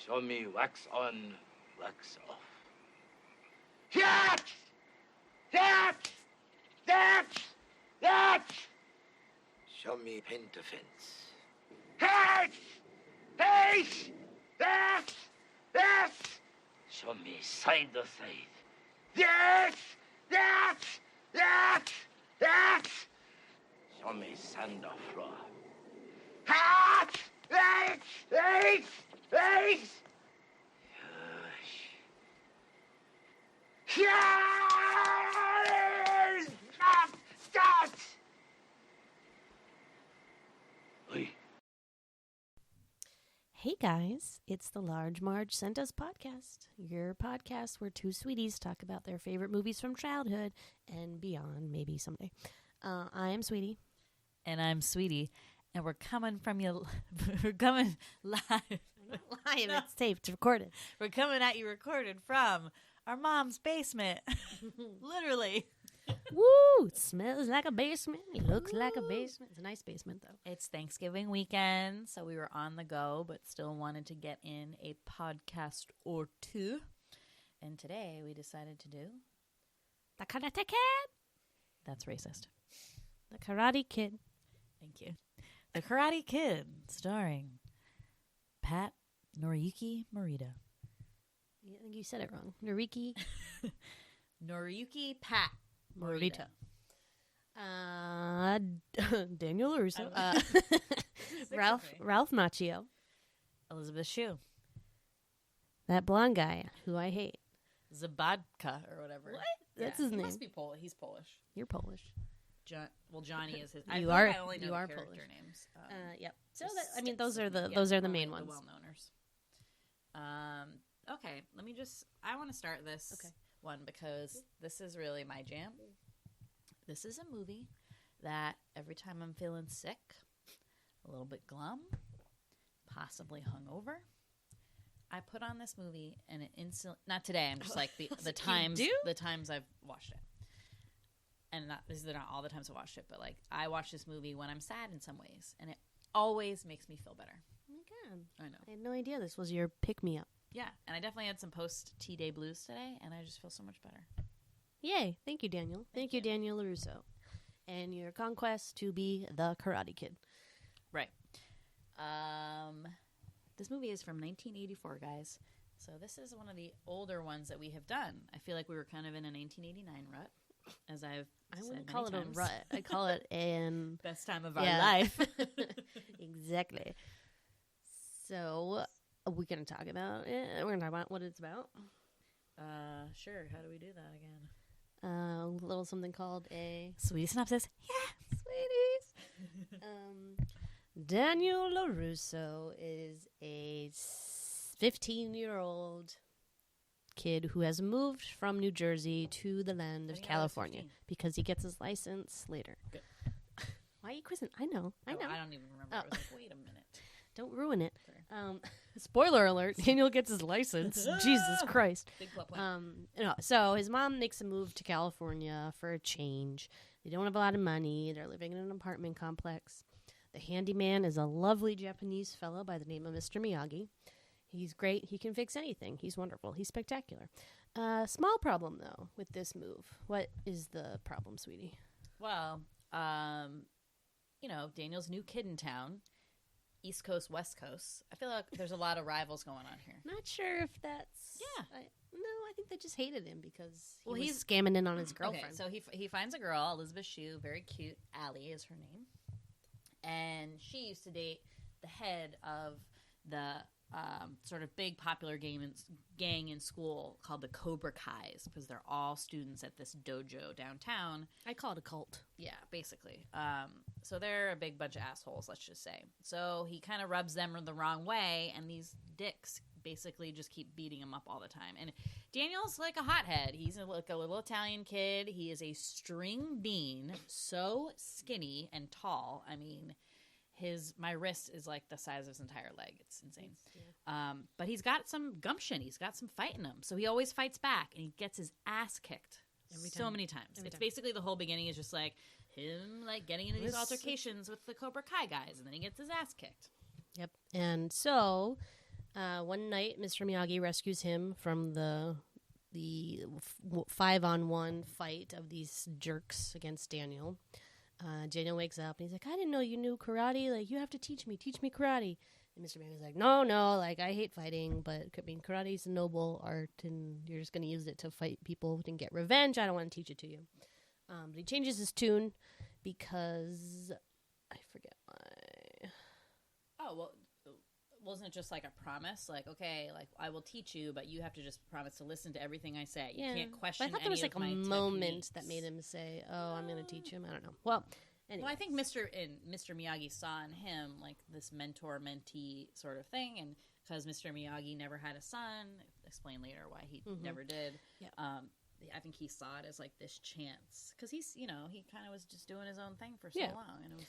Show me wax on, wax off. That! Show me paint a fence. That! Show me side to side. That! Show me sand or floor. Hey guys, it's the Large Marge Sent Us podcast, your podcast where two sweeties talk about their favorite movies from childhood and beyond, maybe someday. I'm Sweetie. And I'm Sweetie, and we're coming from you. We're coming live. Not live, it's taped, recorded. We're coming at you recorded from our mom's basement. Literally. Woo! It smells like a basement. It looks like a basement. It's a nice basement, though. It's Thanksgiving weekend, so we were on the go, but still wanted to get in a podcast or two. And today we decided to do The Karate Kid. That's racist. The Karate Kid. Thank you. The Karate Kid, starring Pat Noriyuki Morita. I think you said it wrong. Noriyuki Pat Morita. Daniel LaRusso. Ralph Macchio. Elizabeth Shue. That blonde guy who I hate. Zabadka or whatever. What? That's his name. He must be Polish. He's Polish. You're Polish. Johnny is his. You I are. only know You the are character Polish. names. Yep. So those are the main ones. The well-knowners. Okay. I want to start this one because this is really my jam. This is a movie that every time I'm feeling sick, a little bit glum, possibly hungover, I put on this movie and it instantly. Not today. I'm just like the times I've watched it. And these are not all the times I watched it, but like I watch this movie when I'm sad in some ways, and it always makes me feel better. Oh my god! I know. I had no idea this was your pick me up. Yeah, and I definitely had some post-Tea Day blues today, and I just feel so much better. Yay! Thank you, Daniel. Thank you, Daniel LaRusso, and your conquest to be the Karate Kid. Right. This movie is from 1984, guys. So this is one of the older ones that we have done. I feel like we were kind of in a 1989 rut. As I wouldn't call it times. a rut. I call it an best time of our life. Exactly. So are we going to talk about it? We're going to talk about what it's about. Sure. How do we do that again? A little something called a Sweetie synopsis. Yeah, sweeties. Daniel LaRusso is a 15-year-old kid who has moved from New Jersey to the land of California because he gets his license later. Good. Why are you quizzing? I know. I don't even remember. I was like, wait a minute. Don't ruin it. Spoiler alert, Daniel gets his license. Jesus Christ. Big plot point. So his mom makes a move to California for a change. They don't have a lot of money. They're living in an apartment complex. The handyman is a lovely Japanese fellow by the name of Mr. Miyagi. He's great. He can fix anything. He's wonderful. He's spectacular. Small problem, though, with this move. What is the problem, sweetie? Well, Daniel's new kid in town. East Coast, West Coast. I feel like there's a lot of rivals going on here. Not sure if that's... Yeah. I think they just hated him because he's he's scamming in on his girlfriend. Okay, so he finds a girl, Elizabeth Shue, very cute. Allie is her name. And she used to date the head of the sort of big popular gang in school called the Cobra Kais because they're all students at this dojo downtown. I call it a cult. Yeah, basically. So they're a big bunch of assholes, let's just say. So he kind of rubs them the wrong way, and these dicks basically just keep beating him up all the time. And Daniel's like a hothead. He's like a little Italian kid. He is a string bean, so skinny and tall. I mean, my wrist is like the size of his entire leg. It's insane. Yeah. But he's got some gumption. He's got some fight in him. So he always fights back, and he gets his ass kicked so many times. It's basically the whole beginning is just like him like getting into these altercations with the Cobra Kai guys, and then he gets his ass kicked. Yep. And so One night, Mr. Miyagi rescues him from the 5-on-1 fight of these jerks against Daniel. Daniel wakes up and he's like, I didn't know you knew karate. Like, you have to teach me karate. And Mr. Miyagi's like, no, like, I hate fighting, but I mean, karate's a noble art, and you're just going to use it to fight people and get revenge. I don't want to teach it to you. But he changes his tune because I forget why. Oh, well, wasn't it just like a promise? Like, okay, like, I will teach you, but you have to just promise to listen to everything I say. You can't question but I thought any there was like of a my moment techniques. that made him say, oh, I'm going to teach him. I don't know. Well, anyway. Well, I think Mr. Miyagi saw in him like this mentor-mentee sort of thing, and because Mr. Miyagi never had a son, explain later why he never did. Yeah. I think he saw it as like this chance because he kind of was just doing his own thing for so long, and it was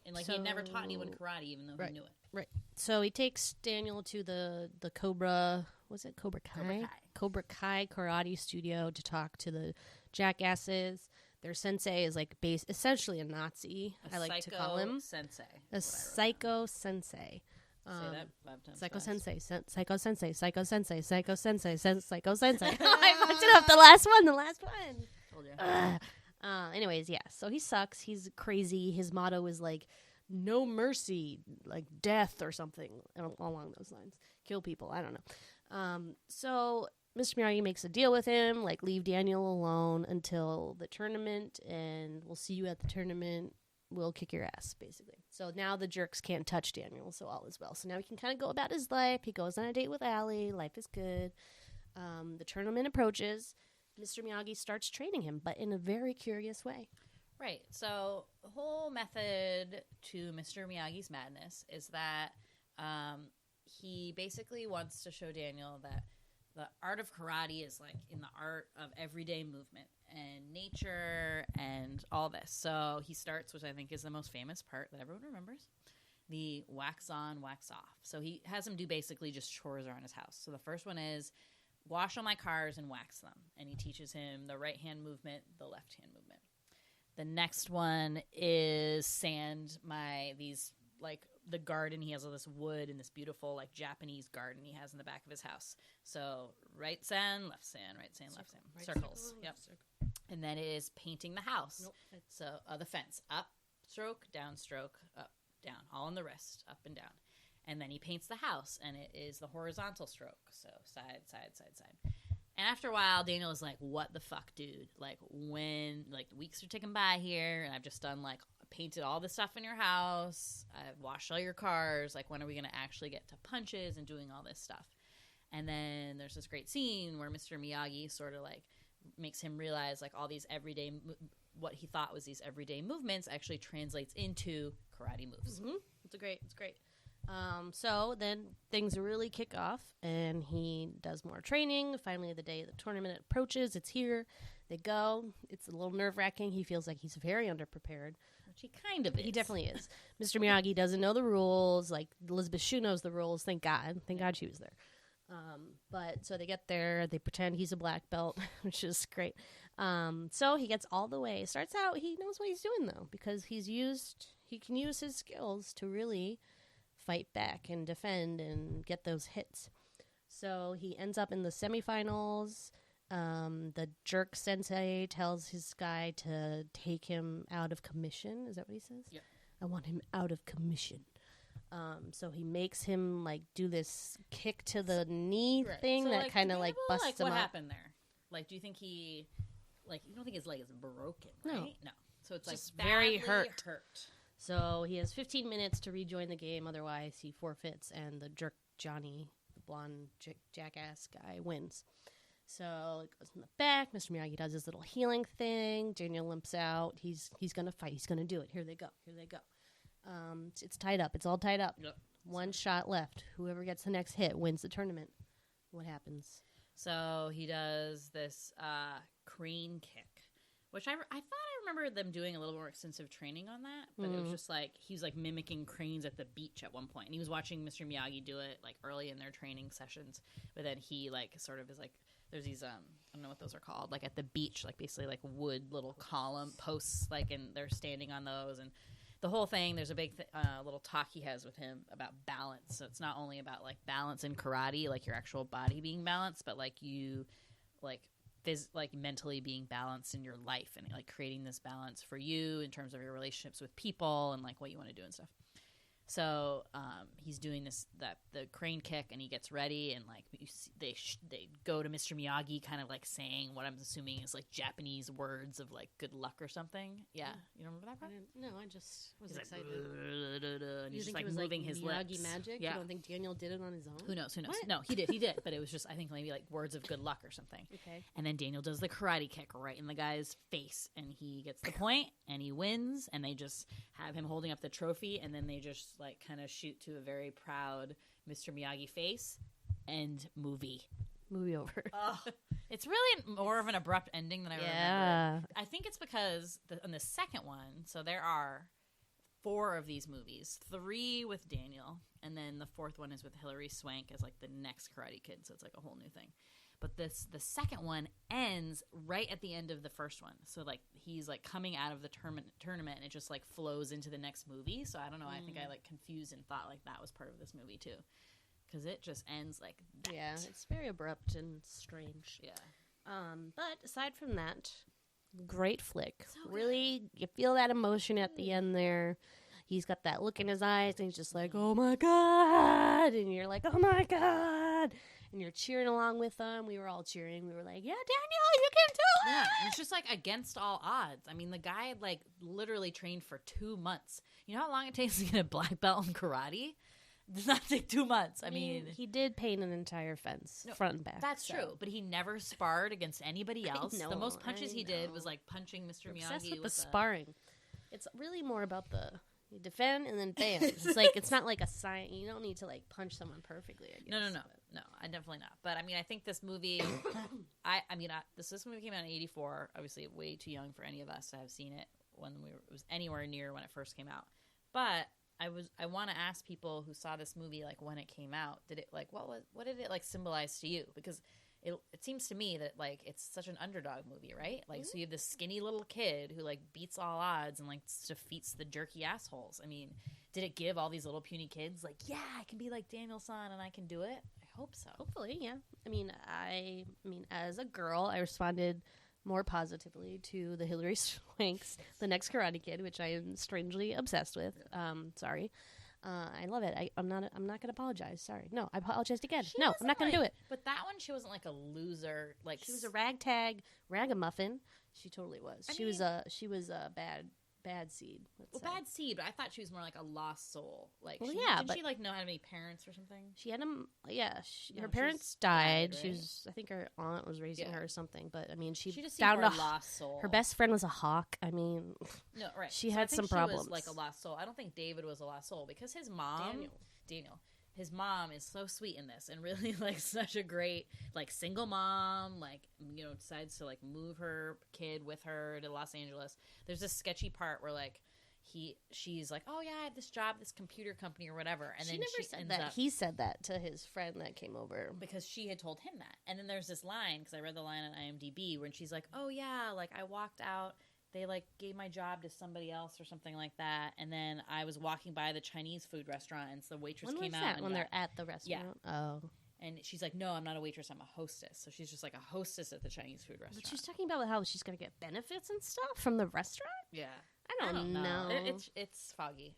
and like he had never taught anyone karate, even though he knew it. Right. So he takes Daniel to the Cobra. Was it Cobra Kai? Cobra Kai karate studio to talk to the jackasses. Their sensei is like essentially a Nazi. I like to call him sensei. A psycho sensei. Say that 5 times. Psycho fast. sensei, psycho sensei, psycho sensei, psycho sensei, psycho sensei. I fucked it up. The last one. Told you. Anyways, yeah. So he sucks. He's crazy. His motto is like, no mercy, like death or something along those lines. Kill people. I don't know. So Mr. Miyagi makes a deal with him, like leave Daniel alone until the tournament, and we'll see you at the tournament. We'll kick your ass, basically. So now the jerks can't touch Daniel, so all is well. So now he can kind of go about his life. He goes on a date with Allie. Life is good. The tournament approaches. Mr. Miyagi starts training him, but in a very curious way. Right. So the whole method to Mr. Miyagi's madness is that he basically wants to show Daniel that the art of karate is like in the art of everyday movement and nature and all this. So he starts, which I think is the most famous part that everyone remembers, the wax on, wax off. So he has him do basically just chores around his house. So the first one is wash all my cars and wax them. And he teaches him the right hand movement, the left hand movement. The next one is sand the garden. He has all this wood and this beautiful like Japanese garden he has in the back of his house. So right sand, left sand, right sand, left sand. Right Circles. circle, Yep. left circle. And then it is painting the house. Nope. So the fence. Up, stroke, down, stroke, up, down. All in the wrist, up and down. And then he paints the house, and it is the horizontal stroke. So side, side, side, side. And after a while, Daniel is like, what the fuck, dude? Like, when, like, the weeks are ticking by here, and I've just done, like, painted all the stuff in your house. I've washed all your cars. Like, when are we going to actually get to punches and doing all this stuff? And then there's this great scene where Mr. Miyagi sort of, like, makes him realize, like, all these everyday, what he thought was these everyday movements actually translates into karate moves. Mm-hmm. It's great. So then things really kick off, and he does more training. Finally, the day the tournament approaches, it's here. They go. It's a little nerve-wracking. He feels like he's very underprepared. Which he kind of is. He definitely is. Mr. Miyagi doesn't know the rules. Like, Elizabeth Shue knows the rules. Thank God. Thank God she was there. But so they get there. They pretend he's a black belt, which is great. So he gets all the way. Starts out, he knows what he's doing, though, because he can use his skills to really fight back and defend and get those hits. So he ends up in the semifinals. The jerk sensei tells his guy to take him out of commission. Is that what he says? Yeah. I want him out of commission. So he makes him like do this kick to the knee thing so, that kind of like busts like, him what up. happened there? Like, do you think you don't think his leg is broken, right? No. So it's Just like very badly hurt. So he has 15 minutes to rejoin the game. Otherwise, he forfeits, and the jerk Johnny, the blonde jackass guy, wins. So it goes in the back. Mr. Miyagi does his little healing thing. Daniel limps out. He's going to fight. He's going to do it. Here they go. It's tied up. It's all tied up. Yep. One shot left. Whoever gets the next hit wins the tournament. What happens? So he does this crane kick, which I thought I remember them doing a little more extensive training on that, but it was just like he was like mimicking cranes at the beach at one point, and he was watching Mr. Miyagi do it like early in their training sessions. But then he like sort of is like, there's these I don't know what those are called, like at the beach, like basically like wood little column posts, like, and they're standing on those, and the whole thing, there's a big little talk he has with him about balance. So it's not only about like balance in karate, like your actual body being balanced, but like you like mentally being balanced in your life, and like creating this balance for you in terms of your relationships with people and like what you want to do and stuff. So he's doing the crane kick, and he gets ready, and like they go to Mr. Miyagi, kind of like saying what I'm assuming is like Japanese words of like good luck or something. Yeah, you remember that part? No, I just was He's excited. And he's just like it was moving his Miyagi lips. magic? Yeah. You don't think Daniel did it on his own? Who knows? What? No, he did, but it was just I think maybe like words of good luck or something. Okay. And then Daniel does the karate kick right in the guy's face, and he gets the point, and he wins, and they just have him holding up the trophy, and then they just like kind of shoot to a very proud Mr. Miyagi face, and movie over. Oh, it's really more of an abrupt ending than I remember. I think it's because in the second one, so there are 4 of these movies, 3 with Daniel, and then the 4th one is with Hilary Swank as like the next Karate Kid, so it's like a whole new thing. But the second one ends right at the end of the first one. So, like, he's, like, coming out of the tournament, and it just, like, flows into the next movie. So, I don't know. I think I, like, confused and thought, like, that was part of this movie, too. Because it just ends like that. Yeah, it's very abrupt and strange. Yeah. But aside from that, great flick. So good. Really, you feel that emotion at the end there. He's got that look in his eyes, and he's just like, oh, my God. And you're like, oh, my God. And you're cheering along with them. We were all cheering. We were like, yeah, Daniel, you can do it. Yeah, it's just like against all odds. I mean, the guy had like literally trained for 2 months. You know how long it takes to get a black belt in karate? It does not take 2 months. I mean, he did paint an entire fence, front and back. That's so. true, but he never sparred against anybody else. know, The most punches I he did know. was like punching Mr. You're Miyagi obsessed with the with sparring. It's really more about you defend and then bam. It's like it's not like a sign. You don't need to like punch someone perfectly. I guess. No, I definitely not. But I mean, I think this movie, this movie came out in '84. Obviously, way too young for any of us to have seen it when it was anywhere near when it first came out. But I want to ask people who saw this movie like when it came out, did it like what did it like symbolize to you? Because it seems to me that like it's such an underdog movie, right? Like so you have this skinny little kid who like beats all odds and like defeats the jerky assholes. I mean, did it give all these little puny kids like, yeah, I can be like Daniel-san and I can do it? I hope so. Hopefully, yeah. I mean, as a girl, I responded more positively to the Hilary Swank's The Next Karate Kid, which I am strangely obsessed with. Sorry. I love it. I'm not going to apologize. Sorry. No, I apologized again. No, I'm not going to do it. But that one, she wasn't like a loser. Like she was a ragamuffin. She totally was. She was a bad seed. Bad seed, but I thought she was more like a lost soul. Like, but she like know how many parents or something? She had her parents died. Right? She was, I think her aunt was raising her or something. But I mean, she just found seemed more a lost soul. Her best friend was a hawk. I mean, no, right. She had some She problems. was like a lost soul. I don't think David was a lost soul because his mom, Daniel. His mom is so sweet in this and really like such a great like single mom, like, you know, decides to like move her kid with her to Los Angeles. There's this sketchy part where like she's like, oh yeah, I have this job, this computer company or whatever, and then she said that. He said that to his friend that came over because she had told him that. And then there's this line, because I read the line on IMDb, when she's like, oh yeah, like I walked out, they like gave my job to somebody else or something like that, and then I was walking by the Chinese food restaurant and the waitress came out. When they're at the restaurant? Yeah. Oh. And she's like, no, I'm not a waitress, I'm a hostess. So she's just like a hostess at the Chinese food restaurant. But she's talking about how she's going to get benefits and stuff from the restaurant? Yeah. I don't know. It's foggy.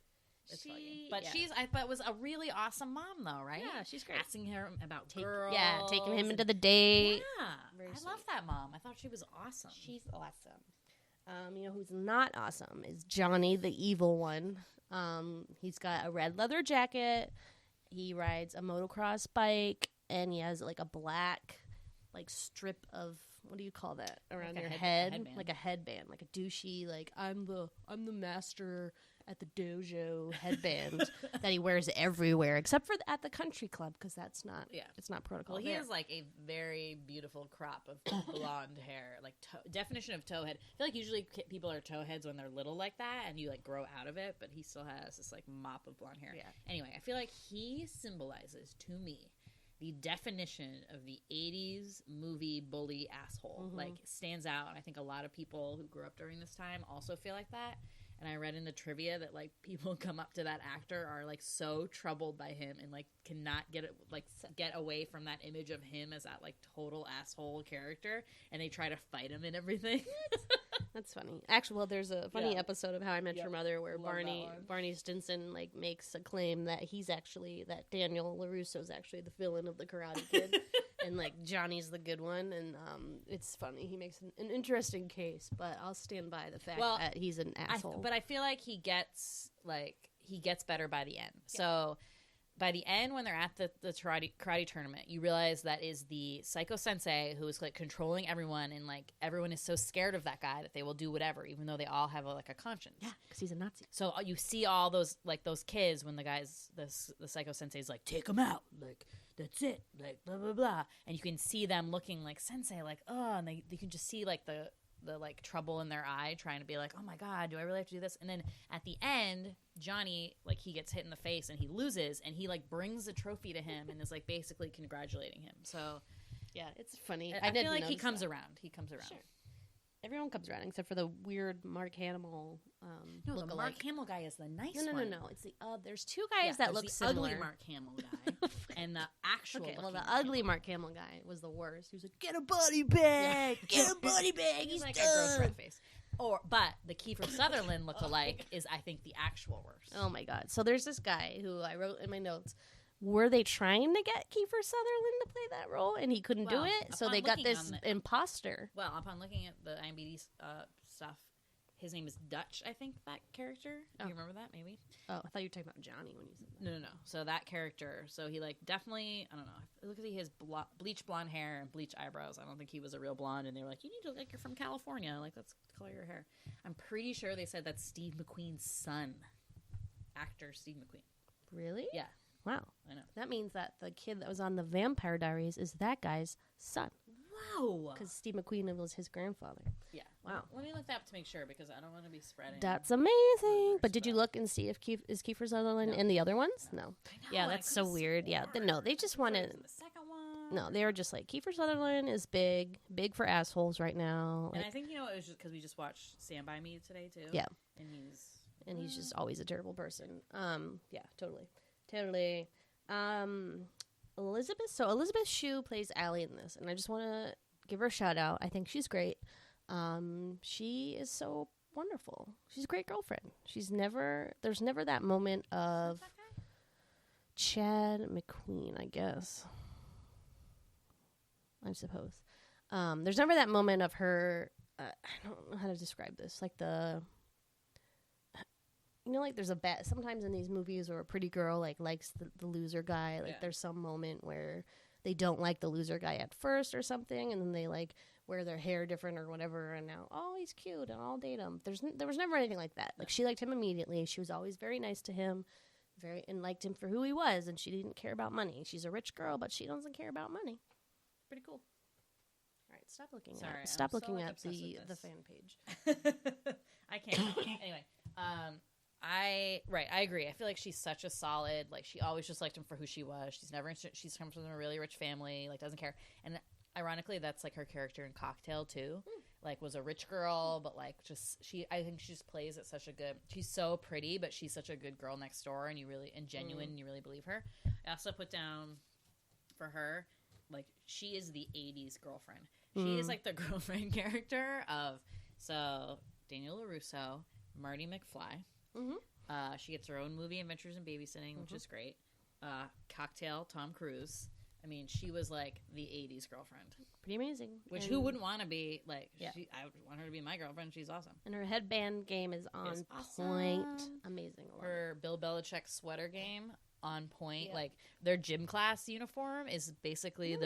It's foggy. But but was a really awesome mom though, right? Yeah, she's great. Asking her about girls. Yeah, taking him into the date. Yeah. Very I sweet. love that mom. I thought she was awesome. She's awesome. You know who's not awesome is Johnny, the evil one. He's got a red leather jacket. He rides a motocross bike, and he has like a black like strip of, what do you call that, around your head? Headband. Like a headband, like a douchey, like I'm the master at the dojo headband that he wears everywhere except for at the country club, because that's not it's not protocol. Well, he there. has like a very beautiful crop of blonde hair, like definition of towhead. I feel like usually people are towheads when they're little like that, and you like grow out of it, but he still has this like mop of blonde hair. Yeah. Anyway, I feel like he symbolizes to me the definition of the 80s movie bully asshole. Mm-hmm. Like, stands out, and I think a lot of people who grew up during this time also feel like that. And I read in the trivia that like people come up to that actor are like so troubled by him and like cannot get away from that image of him as that like total asshole character, and they try to fight him and everything. That's funny. Actually, well, there's a funny episode of How I Met Your Mother where Barney Stinson like makes a claim that that Daniel LaRusso is actually the villain of the Karate Kid, and like Johnny's the good one, and it's funny. He makes an interesting case, but I'll stand by the fact that he's an asshole. But I feel like he gets better by the end. Yeah. So by the end, when they're at the karate tournament, you realize that is the psycho sensei who is like controlling everyone, and like everyone is so scared of that guy that they will do whatever, even though they all have a conscience. Yeah, because he's a Nazi. So you see all those kids when the psycho sensei is like, take him out, like that's it, like blah blah blah, and you can see them looking like sensei, like and they can just see like the like trouble in their eye, trying to be like, oh my god, do I really have to do this? And then at the end, Johnny, like, he gets hit in the face and he loses, and he like brings the trophy to him and is like basically congratulating him. So yeah, it's funny. I feel like he comes around. Sure. Everyone comes around except for the weird Mark Hamill. No, the Mark Hamill guy is the nice one. No. It's the there's two guys that look similar. Ugly Mark Hamill guy and the actual. Okay, well, the ugly Mark Hamill guy was the worst. He was like, "Get a body bag, get a body bag." He's like a gross red face. But the Kiefer Sutherland look-alike is, I think, the actual worst. Oh my god! So there's this guy who I wrote in my notes. Were they trying to get Kiefer Sutherland to play that role, and he couldn't do it? So they got this imposter. Well, upon looking at the IMDb stuff, his name is Dutch, I think, that character. Do you remember that, maybe? Oh, I thought you were talking about Johnny when you said that. No. So that character, so he, like, definitely, I don't know. Look at his bleach blonde hair and bleach eyebrows. I don't think he was a real blonde, and they were like, you need to look like you're from California. Like, let's color your hair. I'm pretty sure they said that's Steve McQueen's son. Actor Steve McQueen. Really? Yeah. Wow. I know. That means that the kid that was on the Vampire Diaries is that guy's son. Wow. Because Steve McQueen was his grandfather. Yeah. Wow. Let me look that up to make sure, because I don't want to be spreading. That's amazing. But did you look and see if is Kiefer Sutherland in the other ones? No. I know, Yeah, that's so weird. Yeah. No, they just wanted. The second one. No, they were just like, Kiefer Sutherland is big for assholes right now. And like, I think, it was just because we just watched Stand By Me today, too. Yeah. And he's just always a terrible person. Yeah, totally. Elizabeth Shue plays Allie in this, and I just want to give her a shout out. I think she's great. She is so wonderful. She's a great girlfriend. There's never that moment of Chad McQueen, I guess. I suppose. There's never that moment of her, I don't know how to describe this, like like there's sometimes in these movies where a pretty girl likes the loser guy. There's some moment where they don't like the loser guy at first or something, and then they wear their hair different or whatever, and now, he's cute and I'll date him. There was never anything like that. Like, she liked him immediately. She was always very nice to him, and liked him for who he was, and she didn't care about money. She's a rich girl, but she doesn't care about money. Pretty cool. All right, stop looking at the fan page. I can't. Anyway, I agree. I feel like she's such a solid, she always just liked him for who she was. She's come from a really rich family, doesn't care. And ironically, that's her character in Cocktail too. Was a rich girl, but I think she just plays it such a good. She's so pretty, but she's such a good girl next door, and genuine, and you really believe her. I also put down for her, she is the 80s girlfriend. She is the girlfriend character of Daniel LaRusso, Marty McFly. Mm-hmm. She gets her own movie, Adventures in Babysitting, which is great. Cocktail, Tom Cruise. I mean, she was the 80s girlfriend. Pretty amazing. Which who wouldn't want to be I would want her to be my girlfriend. She's awesome. And her headband game is on point. Amazing. Her Bill Belichick sweater game on point. Yeah. Their gym class uniform is basically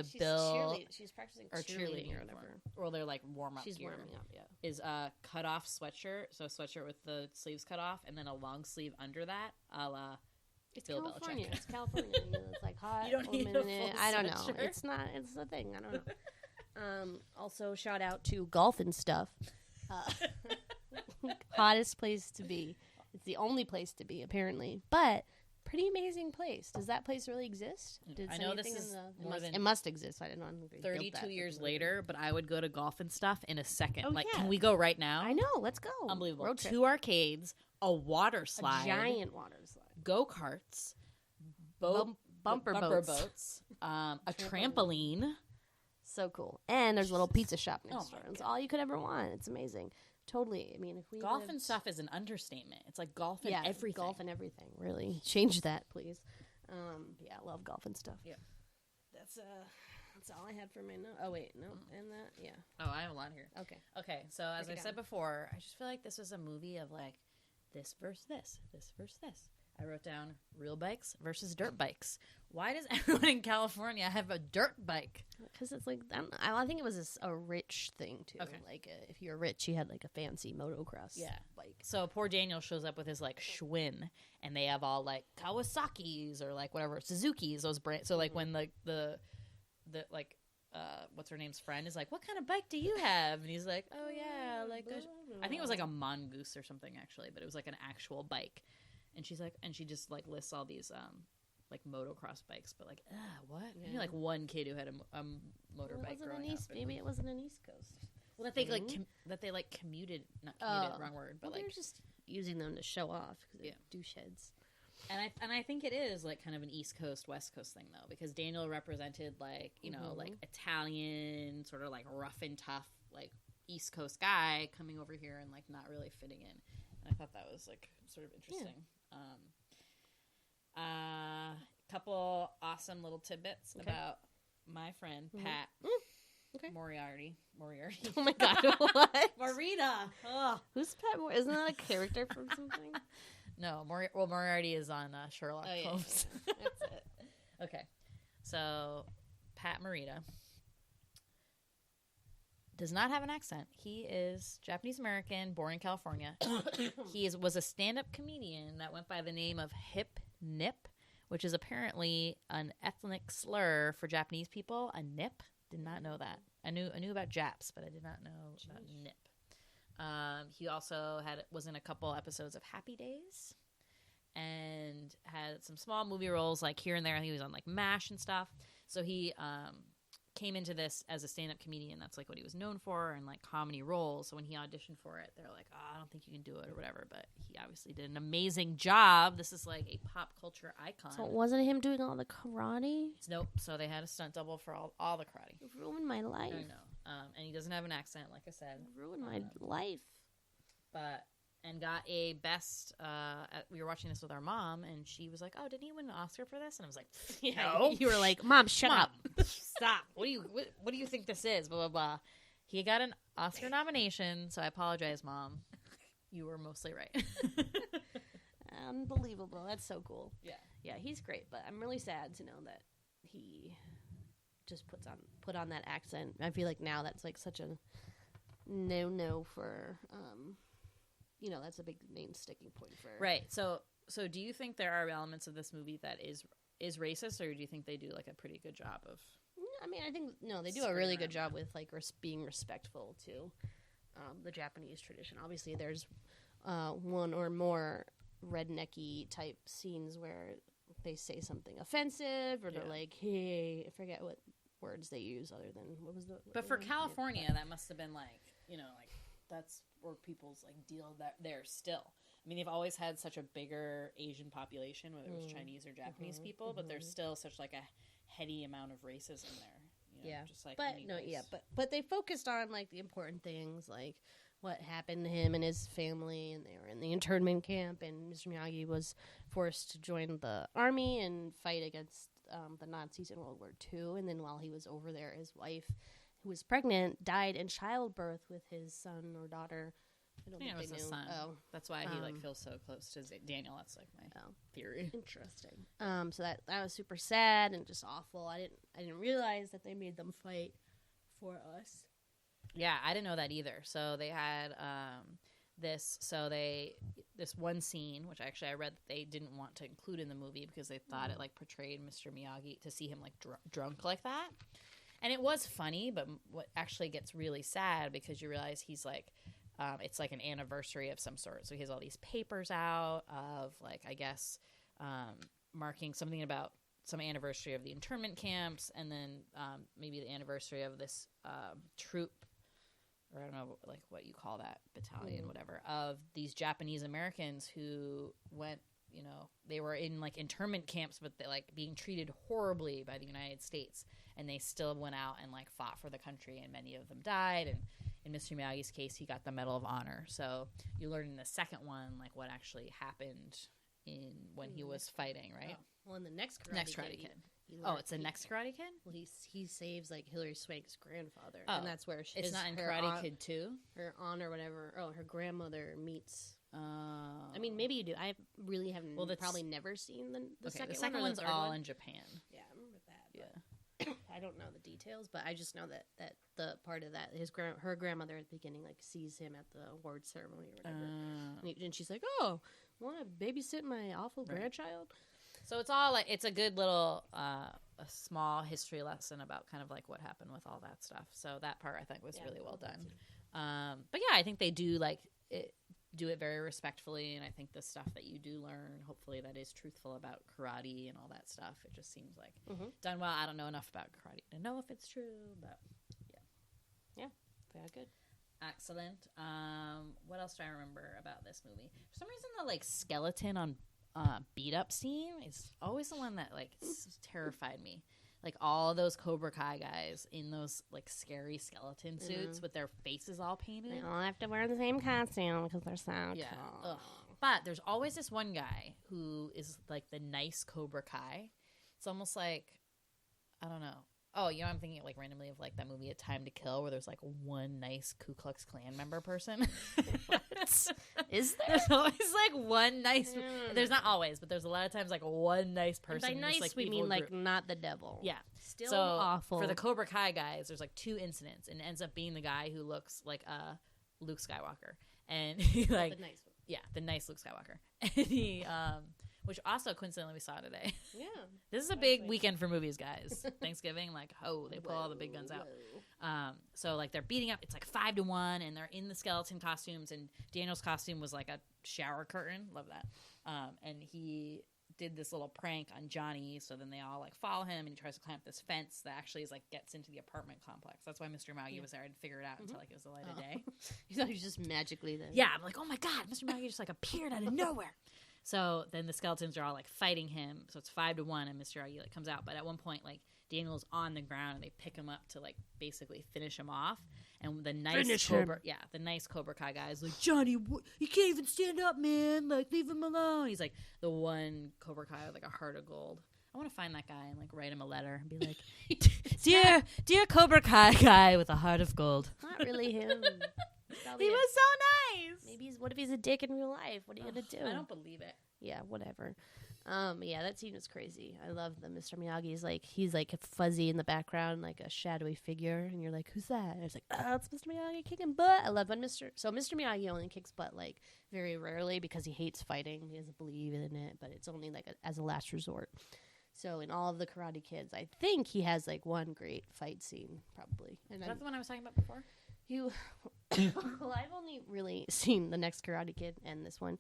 she's practicing cheerleading or whatever. Or their warm up. She's gear warming up. Yeah. Is a cut off sweatshirt, so a sweatshirt with the sleeves cut off, and then a long sleeve under that, a la Bill California. Belichick. It's California. It's hot. You don't need a full I don't know. sweatshirt. It's not. It's the thing. I don't know. Also, shout out to Golf and Stuff. Hottest place to be. It's the only place to be, apparently. But pretty amazing place. Does that place really exist? I know this is it must exist. I don't know. 32 years later, but I would go to Golf and Stuff in a second. Oh, yeah. Can we go right now? I know. Let's go. Unbelievable. Road trip. 2 arcades, a water slide, A giant water slide. go-karts, Bumper boats. A trampoline. So cool. And there's a little pizza shop next door. my It's God. all you could ever want. It's amazing. Totally. I mean, if we Golf lived- and stuff is an understatement. It's like golf and yeah, everything. golf and everything. Really. Change that, please. Yeah, I love golf and stuff. Yeah. That's all I had for my note. Oh, wait. No. And that? Yeah. Oh, I have a lot here. Okay. Okay, so as Break I it said down. before, I just feel like this was a movie of like this versus this, this versus this. I wrote down real bikes versus dirt bikes. Why does everyone in California have a dirt bike? Because it's like, I think it was a rich thing, too. Okay. Like, if you're rich, you had like a fancy motocross bike. So poor Daniel shows up with his like Schwinn, and they have all like Kawasaki's or like whatever Suzuki's, those brands. So like when the like what's her name's friend is like, what kind of bike do you have? And he's like, oh yeah, like I think it was like a mongoose or something actually, but it was like an actual bike. And she's like, and she just like lists all these like motocross bikes, but like what? Yeah. I knew like one kid who had a motorbike growing up. Maybe it wasn't an East Coast. Well, that they like that they like commuted, not commuted, wrong word, but Well, like they're just using them to show off because Yeah. they're doucheheads. And I think it is like kind of an East Coast West Coast thing though, because Daniel represented like like Italian sort of like rough and tough like East Coast guy coming over here and like not really fitting in. And I thought that was like sort of interesting. Couple awesome little tidbits about my friend Pat Okay. Moriarty. Oh my god, what? Morita. Oh. Who's Pat Moore? Isn't that a character from something? No, Moriarty is on Sherlock Holmes. That's it. Okay, so Pat Morita does not have an accent. He is Japanese American, born in California. He was a stand-up comedian that went by the name of Hip Nip, which is apparently an ethnic slur for Japanese people. A nip, did not know that. I knew about Japs, but I did not know about nip. He also was in a couple episodes of Happy Days and had some small movie roles like here and there. He was on like MASH and stuff. So he came into this as a stand-up comedian. That's like what he was known for, and like comedy roles. So when he auditioned for it, they're like, oh, I don't think you can do it or whatever. But he obviously did an amazing job. This is like a pop culture icon. So it wasn't him doing all the karate? Nope. So they had a stunt double for all the karate. It ruined my life. I know. And he doesn't have an accent, like I said. It ruined my life. And got a best. We were watching this with our mom, and she was like, "Oh, didn't he win an Oscar for this?" And I was like, "No." You were like, Mom, shut up. Stop. What do you think this is? Blah blah blah. He got an Oscar nomination, so I apologize, Mom. You were mostly right. Unbelievable. That's so cool. Yeah. Yeah, he's great, but I'm really sad to know that he just put on that accent. I feel like now that's like such a no for that's a big main sticking point for Right. So do you think there are elements of this movie that is racist, or do you think they do like a pretty good job of? I mean, I think they do a really good job with like being respectful to the Japanese tradition. Obviously, there's one or more rednecky type scenes where they say something offensive, or they're like, "Hey," I forget what words they use other than what was the. But for California, that must have been like like that's where people's like deal that there still. I mean, they've always had such a bigger Asian population, whether it was Chinese or Japanese people, but there's still such like a heady amount of racism there. Just like but they focused on like the important things, like what happened to him and his family, and they were in the internment camp, and Mr. Miyagi was forced to join the army and fight against the Nazis in World War II. And then while he was over there, his wife, who was pregnant, died in childbirth with his son or daughter. I don't think it was they a knew. son. Oh, That's why he like feels so close to Daniel. That's like my theory. interesting. So that was super sad and just awful. I didn't realize that they made them fight for us. Yeah, I didn't know that either. So they had this one scene, which actually I read that they didn't want to include in the movie because they thought it like portrayed Mr. Miyagi to see him like drunk like that. And it was funny, but what actually gets really sad because you realize he's like, it's like an anniversary of some sort. So he has all these papers out of like, I guess, marking something about some anniversary of the internment camps, and then maybe the anniversary of this troop or I don't know, like what you call that battalion, whatever, of these Japanese Americans who went, you know, they were in like internment camps, but they like being treated horribly by the United States, and they still went out and like fought for the country, and many of them died. And in Mr. Miyagi's case, he got the Medal of Honor. So you learn in the second one like what actually happened in when he was fighting, right? Oh. Well, in the next Karate Kid. It's the next Karate Kid? Well, he saves like Hilary Swank's grandfather, Oh, and that's where it's not in Karate Kid 2? Her aunt or whatever. Oh, her grandmother meets. Oh. I mean, maybe you do. I really haven't. Well, that's probably never seen the second one. The second or one's the third all one. in Japan. Yeah, I remember that. Yeah. I don't know the details, but I just know that the part of that her grandmother at the beginning like sees him at the award ceremony or whatever, and she's like, "Oh, want to babysit my awful grandchild?" So it's all like it's a good little a small history lesson about kind of like what happened with all that stuff. So that part I think was really well done. But yeah, I think they do like do it very respectfully, and I think the stuff that you do learn, hopefully that is truthful about karate and all that stuff. It just seems like done well. I don't know enough about karate to know if it's true, but yeah, very good. Excellent. What else do I remember about this movie? For some reason, the like skeleton on beat up scene is always the one that like terrified me. Like all those Cobra Kai guys in those like scary skeleton suits with their faces all painted. They all have to wear the same costume because they're so cool. Ugh. But there's always this one guy who is like the nice Cobra Kai. It's almost like, I don't know. Oh, you know, I'm thinking like randomly of like that movie A Time to Kill where there's like one nice Ku Klux Klan member person. What? Is there? There's always like one nice. There's not always, but there's a lot of times like one nice person. And by nice, in this, like, we mean evil like group. not the devil. Yeah. Still So awful. for the Cobra Kai guys, there's like 2 incidents, and it ends up being the guy who looks like Luke Skywalker, and he like the nice one. Yeah, the nice Luke Skywalker, and he which also coincidentally we saw today. Yeah. This is a big weekend for movies, guys. Thanksgiving, like, they pull all the big guns out. So, like, they're beating up. It's, like, 5-1, and they're in the skeleton costumes, and Daniel's costume was, like, a shower curtain. Love that. And he did this little prank on Johnny, so then they all, like, follow him, and he tries to climb up this fence that actually is, like, gets into the apartment complex. That's why Mr. Miyagi was there. I didn't figure it out until, like, it was the light of day. You thought he was just magically there. Yeah, I'm like, oh, my God, Mr. Miyagi just, like, appeared out of nowhere. So then the skeletons are all like fighting him. So it's 5-1, and Mr. Miyagi like comes out. But at one point, like Daniel's on the ground, and they pick him up to like basically finish him off. And the nice Cobra Kai guy is like, Johnny, you can't even stand up, man. Like, leave him alone. He's like the one Cobra Kai with like a heart of gold. I want to find that guy and like write him a letter and be like, dear Cobra Kai guy with a heart of gold. Not really him. He was so nice. Maybe what if he's a dick in real life? What are you gonna do? I don't believe it. Yeah, whatever. Yeah, that scene was crazy. I love that Mr. Miyagi's like he's like fuzzy in the background, like a shadowy figure, and you're like, who's that? And it's like, oh, it's Mr. Miyagi kicking butt. I love when Mr. Miyagi only kicks butt like very rarely because he hates fighting. He doesn't believe in it, but it's only like as a last resort. So in all of the Karate Kids, I think he has like one great fight scene, probably. And Is that the one I was talking about before? Well, I've only really seen the next Karate Kid and this one.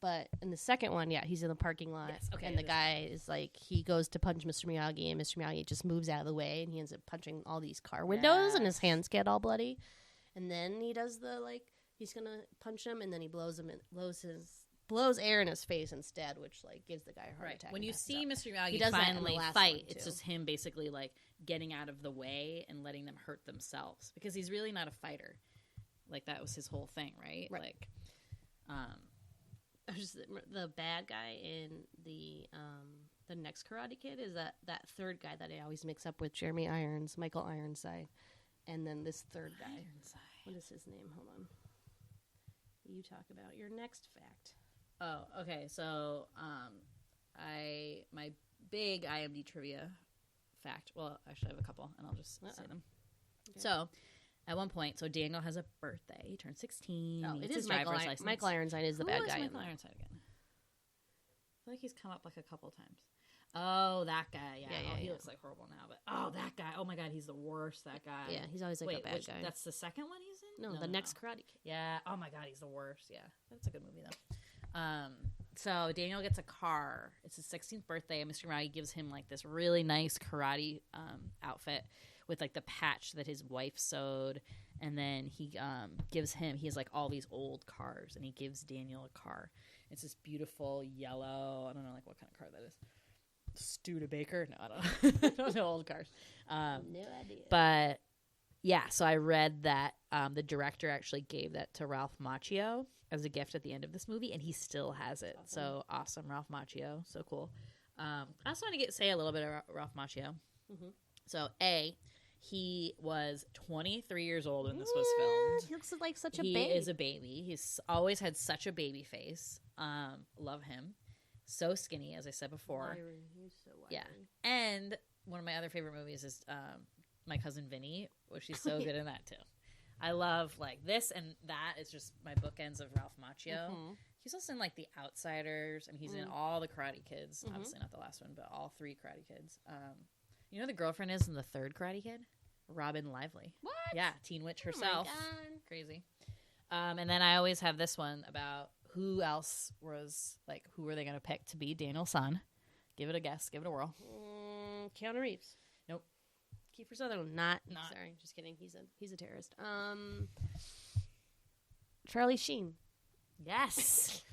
But in the second one, yeah, he's in the parking lot. Yes, okay, and the guy is like, he goes to punch Mr. Miyagi, and Mr. Miyagi just moves out of the way, and he ends up punching all these car windows, and his hands get all bloody. And then he does the, like, he's going to punch him, and then he blows air in his face instead, which, like, gives the guy a heart attack. When you see up. Mr. Miyagi does that in the finally last fight, one, it's too. just him basically, like, getting out of the way and letting them hurt themselves. Because he's really not a fighter. Like, that was his whole thing, right? Like, just the bad guy in the next Karate Kid is that third guy that I always mix up with Jeremy Irons, Michael Ironside, and then this third guy. What is his name? Hold on. You talk about your next fact. Oh, okay. So, my big IMDb trivia fact. Well, actually, I have a couple, and I'll just say them. Okay. So, at one point, so Daniel has a birthday. He turned 16. Oh, it is his Michael. driver's license. Michael Ironside is the bad guy. Michael Ironside again? I feel like he's come up like a couple times. Oh, that guy. Yeah. He looks like horrible now, but that guy. Oh my God, he's the worst. That guy. Yeah, he's always like a bad guy. That's the second one he's in. No, the next Karate Kid. Yeah. Oh my God, he's the worst. Yeah, that's a good movie though. So Daniel gets a car. It's his 16th birthday, and Mr. Miyagi gives him like this really nice karate outfit with like the patch that his wife sewed, And then he gives him, he has like all these old cars, and he gives Daniel a car. It's this beautiful yellow, I don't know like what kind of car that is. Studebaker? No, I don't know. I don't know old cars. No idea. But yeah, so I read that the director actually gave that to Ralph Macchio as a gift at the end of this movie, and he still has it. So awesome, Ralph Macchio. So cool. I also want to say a little bit about Ralph Macchio. Mm-hmm. So, he was 23 years old when this was filmed. He looks like such a baby. baby. He is a baby. He's always had such a baby face. Love him. So skinny, as I said before. Wiry. He's so wiry. Yeah. And one of my other favorite movies is My Cousin Vinny, which she's so good in that too. I love like this and that is just my bookends of Ralph Macchio. Mm-hmm. He's also in like The Outsiders, and he's in all the Karate Kids. Mm-hmm. Obviously not the last one, but all 3 Karate Kids. You know the girlfriend is in the 3rd Karate Kid? Robin Lively. What? Yeah, Teen Witch herself. Oh my God. Crazy. And then I always have this one about who else was, like, who were they going to pick to be Daniel's son? Give it a guess. Give it a whirl. Keanu Reeves. Nope. Kiefer Sutherland. Not. Sorry, just kidding. He's a terrorist. Charlie Sheen. Yes.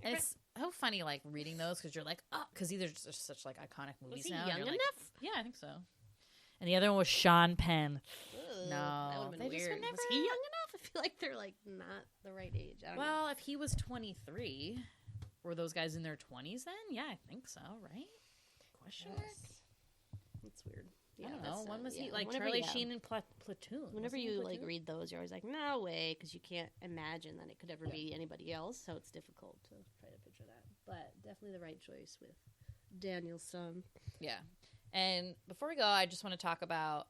And it's so funny, like, reading those, because you're like, oh, because these are just such, like, iconic movies now. Was he young enough? Like, yeah, I think so. And the other one was Sean Penn. Ugh, no. That would have been weird. Was he young enough? I feel like they're, like, not the right age. I don't know. If he was 23, were those guys in their 20s then? Yeah, I think so, right? Question mark? That's weird. Yeah, I don't know. When was he? Like, Charlie Sheen in Platoon. Whenever you, like, read those, you're always like, no way, because you can't imagine that it could ever be anybody else, so it's difficult to try to picture that. But definitely the right choice with Daniel's son. Yeah. And before we go, I just want to talk about,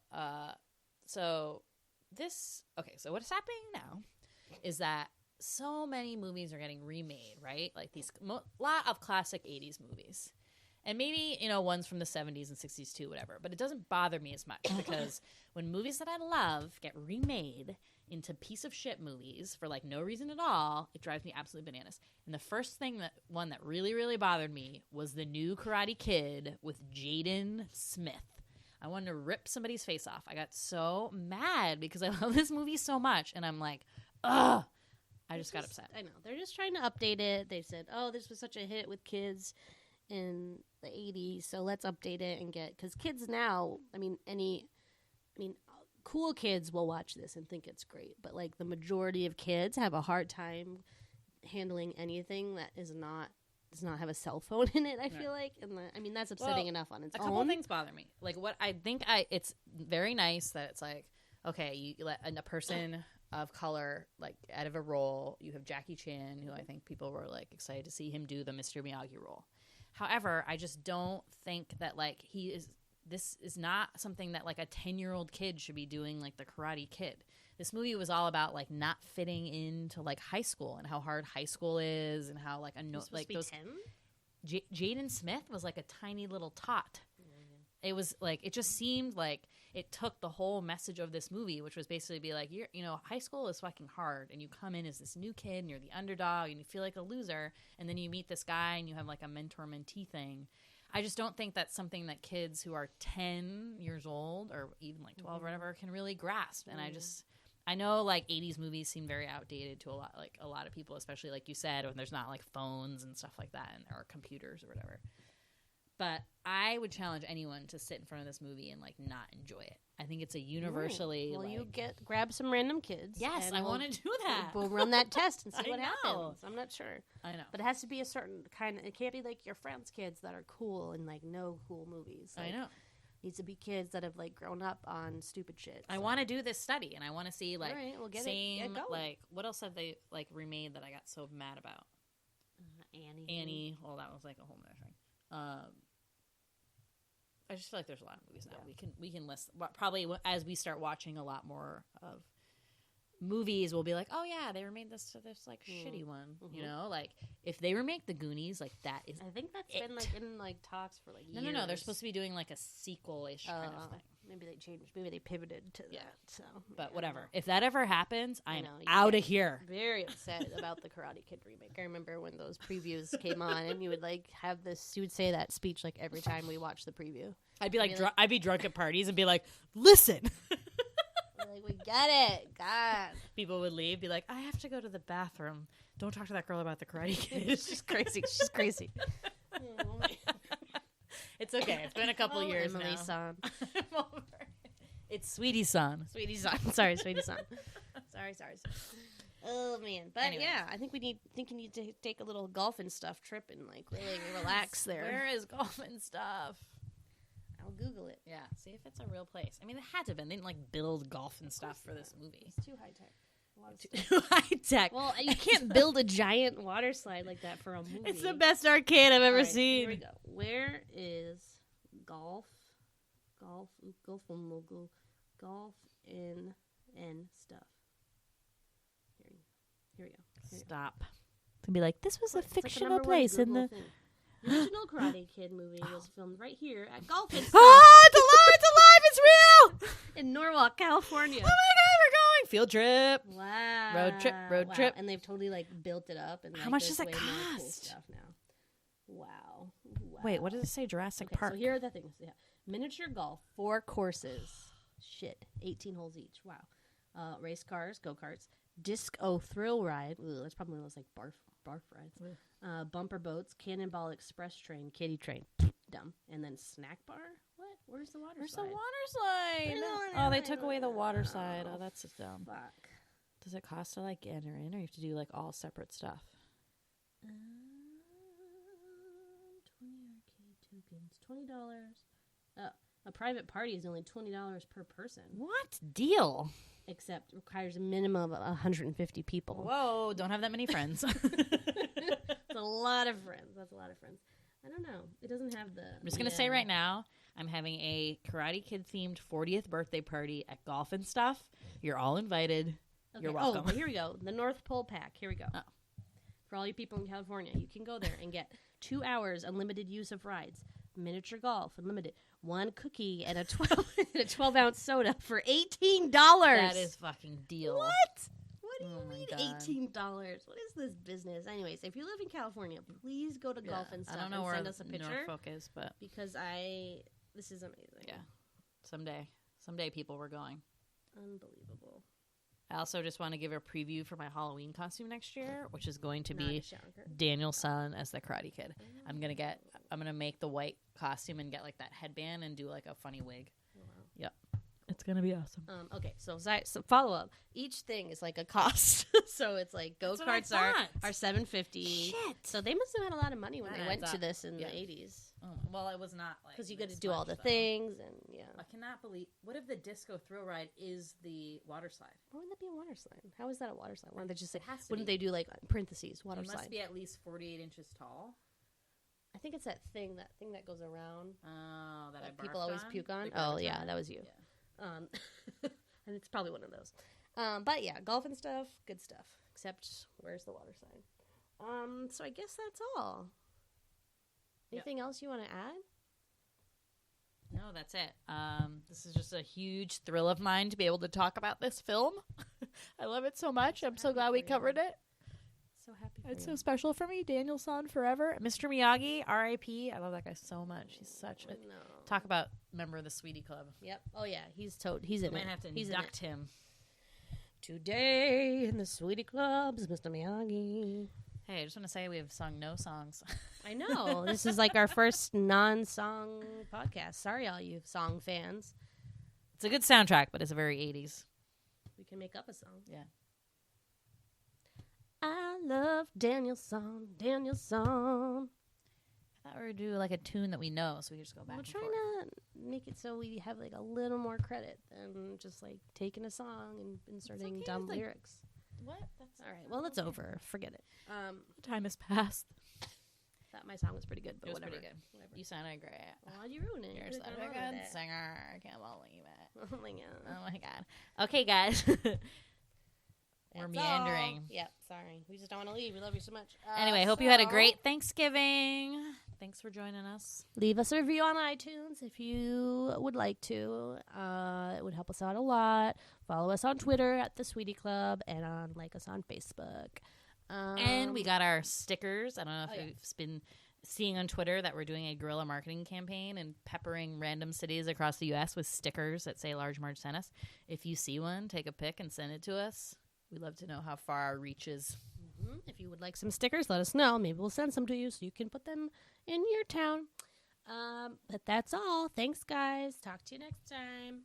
so what's happening now is that so many movies are getting remade, right? Like these, lot of classic 80s movies. And maybe, ones from the 70s and 60s too, whatever. But it doesn't bother me as much because when movies that I love get remade into piece of shit movies for, like, no reason at all, it drives me absolutely bananas. And the first one that really, really bothered me was the new Karate Kid with Jaden Smith. I wanted to rip somebody's face off. I got so mad because I love this movie so much. And I'm like, ugh. I just got upset. I know. They're just trying to update it. They said, oh, this was such a hit with kids in the 80s, so let's update it and because kids now, cool kids will watch this and think it's great, but like the majority of kids have a hard time handling anything that does not have a cell phone in it. I feel like, and that's upsetting enough on its own. A couple of things bother me. Like what I think it's very nice that it's like, okay, you let a person of color, like, out of a role. You have Jackie Chan, who I think people were like excited to see him do the Mr. Miyagi role. However, I just don't think that, like, this is not something that, like, a 10-year-old kid should be doing, like, the Karate Kid. This movie was all about, like, not fitting into, like, high school and how hard high school is and how, like, those 10? Jaden Smith was, like, a tiny little tot. It was, like, it just seemed like it took the whole message of this movie, which was basically be like, high school is fucking hard, and you come in as this new kid, and you're the underdog, and you feel like a loser, and then you meet this guy, and you have, like, a mentor-mentee thing. I just don't think that's something that kids who are 10 years old, or even, like, 12 or whatever, can really grasp. And I know, like, 80s movies seem very outdated to a lot of people, especially, like you said, when there's not, like, phones and stuff like that, or computers or whatever. But I would challenge anyone to sit in front of this movie and, like, not enjoy it. I think it's a universally. Well, you grab some random kids. Yes, I want to do that. We'll run that test and see what happens. I'm not sure. I know, but it has to be a certain kind. It can't be like your friends' kids that are cool and, like, know cool movies. Like, I know. Needs to be kids that have, like, grown up on stupid shit. I want to do this study, and I want to see, like, all right, we'll get like, what else have they, like, remade that I got so mad about? Annie. Well, that was, like, a whole other thing. I just feel like there's a lot of movies now. Yeah. We can list probably as we start watching a lot more of movies. We'll be like, oh yeah, they remade this like shitty one. Like if they remake The Goonies, like that is. I think that's been like in like talks for like years. No. They're supposed to be doing like a sequel-ish kind of thing. Maybe they changed. Maybe they pivoted to that. So, but whatever. If that ever happens, I'm out of here. Very upset about the Karate Kid remake. I remember when those previews came on, and you would like have this. You would say that speech like every time we watched the preview. I'd be like, I'd be drunk at parties and be like, listen. Like, we get it. God. People would leave, be like, I have to go to the bathroom. Don't talk to that girl about the Karate Kid. She's crazy. She's crazy. It's okay. It's been a couple years Emily now. San. I'm over it. It's Sweetie San. Sweetie San. Sorry, Sweetie San. Sorry. Oh man, but Anyways. yeah, I think you need to take a little golf and stuff trip and like really relax there. Where is golf and stuff? I'll Google it. Yeah, see if it's a real place. I mean, it had to have been. They didn't like build golf and stuff for this movie. It's too high tech. A lot of stuff. Too high tech. Well, you can't build a giant water slide like that for a movie. It's the best arcade I've ever All right, seen. Here we go. Where is golf and stuff? Here we go. Stop. To be like, this was a It's like the fictional number one place in Google the. thing. The original Karate Kid movie was filmed right here at Golf and Stuff Oh, it's alive! It's alive! It's real! in Norwalk, California. Oh my god, we're going field trip. Wow. Road trip. And they've totally like built it up. And How like, much there's does it way more cool cost? stuff now. Wow. Wait, what does it say? Jurassic Okay, Park. so here are the things. Yeah. Miniature golf, 4 courses. Shit. 18 holes each. Wow. Race cars, go-karts. Disco thrill ride. Ooh, that's probably one of those like barf rides. Bumper boats, cannonball express train, kiddie train. Dumb. And then snack bar? What? Where's the water Where's slide? the water slide? Oh, they took away the water slide. Oh, that's just dumb. Fuck. Does it cost to like enter in, or you have to do like all separate stuff? 20 arcade tokens, $20. A private party is only $20 per person. What deal? Except requires a minimum of 150 people. Whoa! Don't have that many friends. That's a lot of friends. I don't know. It doesn't have the. I'm just gonna say right now, I'm having a Karate Kid themed 40th birthday party at Golf and Stuff. You're all invited. Okay. You're welcome. Oh, here we go. The North Pole Pack. Here we go. Oh. For all you people in California, you can go there and get 2 hours unlimited use of rides, miniature golf unlimited, 1 cookie and a 12-ounce soda for $18. That is fucking deal. What? What do you Oh my mean God. $18? What is this business? Anyways, if you live in California, please go to Golf and Stuff I don't know and where send us a picture Norfolk is, but because this is amazing. yeah, someday people we're going. Unbelievable. I also just want to give a preview for my Halloween costume next year, which is going to Not a be shower curtain. Daniel's son as the Karate Kid. I'm gonna make the white costume and get like that headband and do like a funny wig. Wow. Yep, it's gonna be awesome. Okay, so follow up. Each thing is like a cost. So it's like go what I karts thought. are $750. Shit. So they must have had a lot of money when That they went adds to up. this in Yeah. the 80s. Well, I was not like Because you got to this do all much, the though. things and yeah. I cannot believe. What if the disco thrill ride is the water slide? Why wouldn't that be a water slide? How is that a water slide? Why don't they just say? It has to Wouldn't be. they do like parentheses water It must slide? be at least 48 inches tall. I think it's that thing that goes around. Oh, that I barfed People always on? puke on. The Oh garbage yeah, on? that was you. Yeah. And it's probably one of those. But yeah, golf and stuff, good stuff. Except where's the water slide? So I guess that's all. Anything else you want to add? No, that's it. This is just a huge thrill of mine to be able to talk about this film. I love it so much. I'm so glad we covered it. So happy for It's you. so special for me. Daniel's son forever. Mr. Miyagi, R.I.P. I love that guy so much. He's such a No. talk about member of the Sweetie Club. Yep. Oh yeah, he's He's I in might it. have to He's in induct it. him. Today in the Sweetie Clubs, Mr. Miyagi. Hey, I just want to say we have sung no songs. I know. This is like our first non-song podcast. Sorry, all you song fans. It's a good soundtrack, but it's a very 80s. We can make up a song. Yeah. I love Daniel's song. Daniel's song. I thought we would do like a tune that we know, so we could just go back We're and trying forth. to make it so we have like a little more credit than just like taking a song and inserting okay, dumb it's like- lyrics. What? That's All right. Well, it's over. Forget it. Time has passed. Thought my song was pretty good, but It was why'd pretty good. Whatever. You sounded great. Why'd you ruin it? You're You such could've a gone on good with it. singer. I can't believe it. Oh my god. Oh my god. Okay, guys. We're That's meandering. all. Yep. Sorry. We just don't want to leave. We love you so much. Anyway, hope you had a great Thanksgiving. Thanks for joining us. Leave us a review on iTunes if you would like to. It would help us out a lot. Follow us on Twitter at The Sweetie Club and like us on Facebook. And we got our stickers. I don't know if yeah. it's been seeing on Twitter that we're doing a guerrilla marketing campaign and peppering random cities across the U.S. with stickers that say Large Marge sent us. If you see one, take a pic and send it to us. We'd love to know how far our reach is. If you would like some stickers, let us know. Maybe we'll send some to you so you can put them in your town. But that's all. Thanks, guys. Talk to you next time.